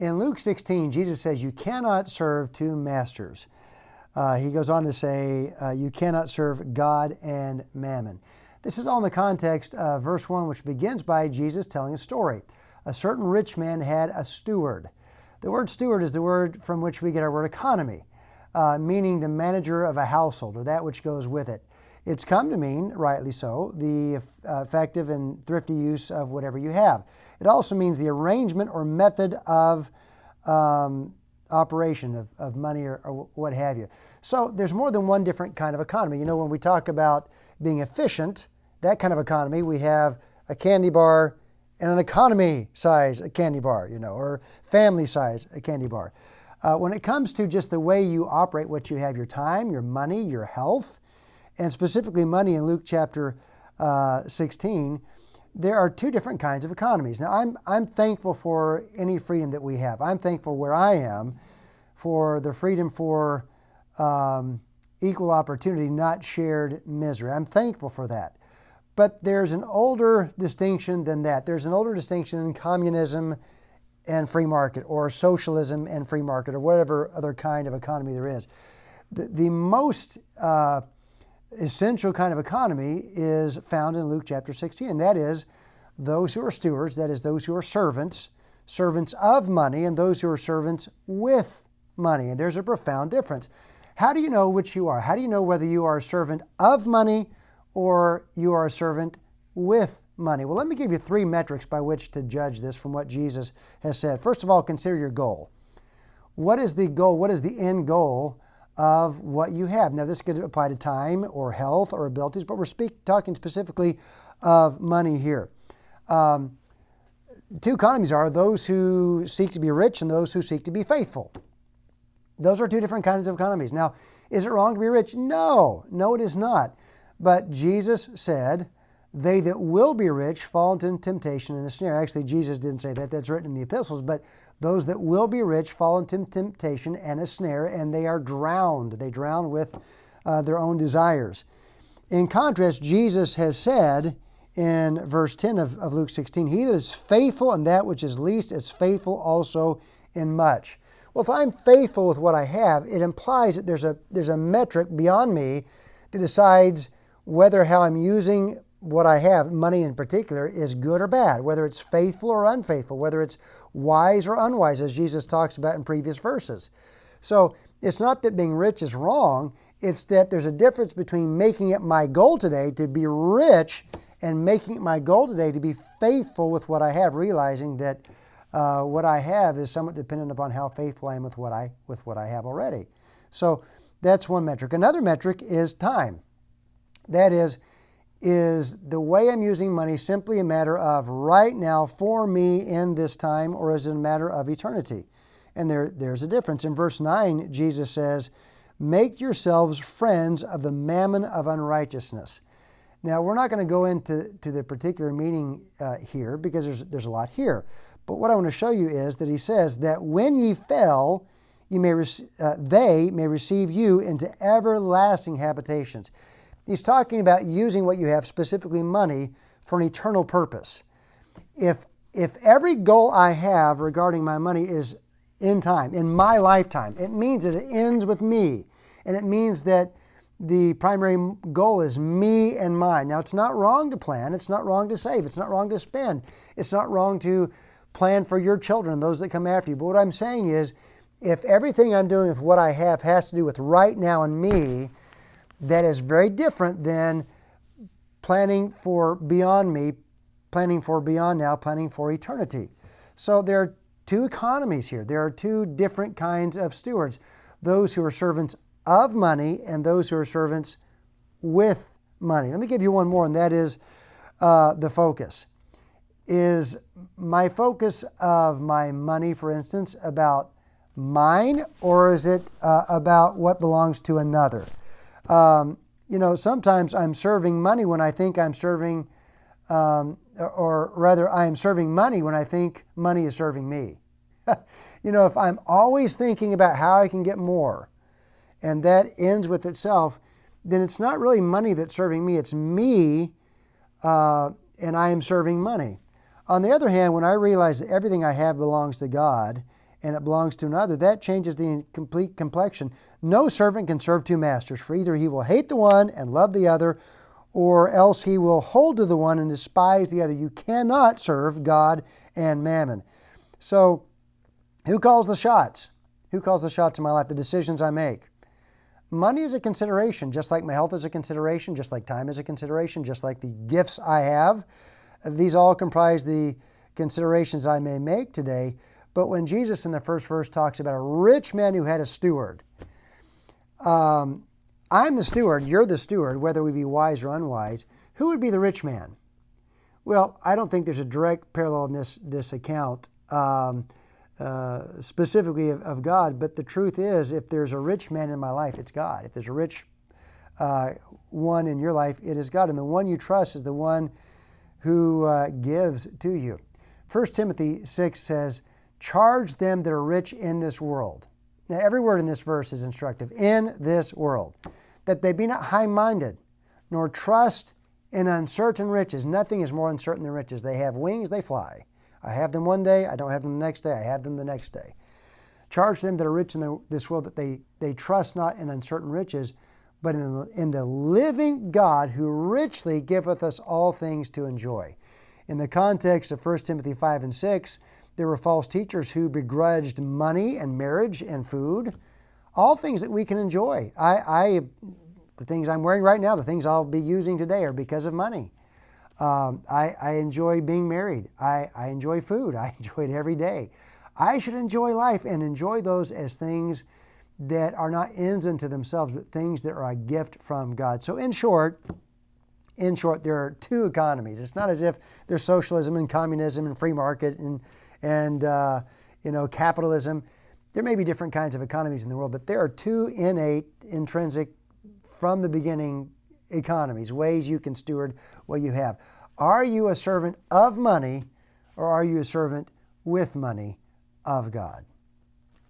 In Luke 16, Jesus says you cannot serve two masters. He goes on to say you cannot serve God and mammon. This is all in the context of verse 1, which begins by Jesus telling a story. A certain rich man had a steward. The word steward is the word from which we get our word economy, meaning the manager of a household or that which goes with it. It's come to mean, rightly so, the effective and thrifty use of whatever you have. It also means the arrangement or method of operation of money or what have you. So there's more than one different kind of economy. You know, when we talk about being efficient, that kind of economy, we have a candy bar and an economy size candy bar, or family size candy bar. When it comes to just the way you operate, what you have, your time, your money, your health, and specifically money in Luke chapter 16, there are two different kinds of economies. Now, I'm thankful for any freedom that we have. I'm thankful where I am for the freedom for equal opportunity, not shared misery. I'm thankful for that. But there's an older distinction than that. There's an older distinction in communism and free market, or socialism and free market, or whatever other kind of economy there is. The most essential kind of economy is found in Luke chapter 16, and that is those who are stewards, that is those who are servants, servants of money, and those who are servants with money. And there's a profound difference. How do you know which you are? How do you know whether you are a servant of money or you are a servant with money? Well, let me give you three metrics by which to judge this from what Jesus has said. First of all, consider your goal. What is the goal? What is the end goal of what you have? Now, this could apply to time or health or abilities, but we're talking specifically of money here. Two economies are those who seek to be rich and those who seek to be faithful. Those are two different kinds of economies. Now, is it wrong to be rich? No, it is not. But Jesus said, they that will be rich fall into temptation and a snare. Actually, Jesus didn't say that. That's written in the epistles. But those that will be rich fall into temptation and a snare, and they are drowned. They drown with their own desires. In contrast, Jesus has said in verse 10 of Luke 16, he that is faithful in that which is least is faithful also in much. Well, if I'm faithful with what I have, it implies that there's a metric beyond me that decides whether how I'm using what I have, money in particular, is good or bad, whether it's faithful or unfaithful, whether it's wise or unwise, as Jesus talks about in previous verses. So it's not that being rich is wrong, it's that there's a difference between making it my goal today to be rich and making it my goal today to be faithful with what I have, realizing that what I have is somewhat dependent upon how faithful I am with what I have already. So that's one metric. Another metric is time. That is the way I'm using money simply a matter of right now for me in this time, or is it a matter of eternity? And there's a difference. In verse 9, Jesus says, make yourselves friends of the mammon of unrighteousness. Now, we're not going to go into the particular meaning here because there's a lot here. But what I want to show you is that he says that when ye fell, they may receive you into everlasting habitations. He's talking about using what you have, specifically money, for an eternal purpose. If every goal I have regarding my money is in time, in my lifetime, it means that it ends with me. And it means that the primary goal is me and mine. Now, it's not wrong to plan. It's not wrong to save. It's not wrong to spend. It's not wrong to plan for your children, those that come after you. But what I'm saying is, if everything I'm doing with what I have has to do with right now and me, that is very different than planning for beyond me, planning for beyond now, planning for eternity. So there are two economies here. There are two different kinds of stewards. Those who are servants of money and those who are servants with money. Let me give you one more, and that is the focus. Is my focus of my money, for instance, about mine, or is it about what belongs to another? Sometimes I'm serving money when I think I'm serving, or rather I am serving money when I think money is serving me. If I'm always thinking about how I can get more, and that ends with itself, then it's not really money that's serving me, it's me, and I am serving money. On the other hand, when I realize that everything I have belongs to God, and it belongs to another, that changes the complete complexion. No servant can serve two masters, for either he will hate the one and love the other, or else he will hold to the one and despise the other. You cannot serve God and mammon. So, who calls the shots? Who calls the shots in my life, the decisions I make? Money is a consideration, just like my health is a consideration, just like time is a consideration, just like the gifts I have. These all comprise the considerations I may make today. But when Jesus in the first verse talks about a rich man who had a steward, I'm the steward, you're the steward, whether we be wise or unwise. Who would be the rich man? Well, I don't think there's a direct parallel in this account specifically of God, but the truth is, if there's a rich man in my life, it's God. If there's a rich one in your life, it is God. And the one you trust is the one who gives to you. 1 Timothy 6 says, charge them that are rich in this world. Now, every word in this verse is instructive. In this world. That they be not high-minded, nor trust in uncertain riches. Nothing is more uncertain than riches. They have wings, they fly. I have them one day, I don't have them the next day, I have them the next day. Charge them that are rich in this world that they trust not in uncertain riches, but in the living God who richly giveth us all things to enjoy. In the context of 1 Timothy 5 and 6, there were false teachers who begrudged money and marriage and food, all things that we can enjoy. The things I'm wearing right now, the things I'll be using today are because of money. I enjoy being married. I enjoy food. I enjoy it every day. I should enjoy life and enjoy those as things that are not ends unto themselves, but things that are a gift from God. So in short, there are two economies. It's not as if there's socialism and communism and free market and capitalism. There may be different kinds of economies in the world, but there are two innate, intrinsic, from the beginning economies, ways you can steward what you have. Are you a servant of money, or are you a servant with money of God?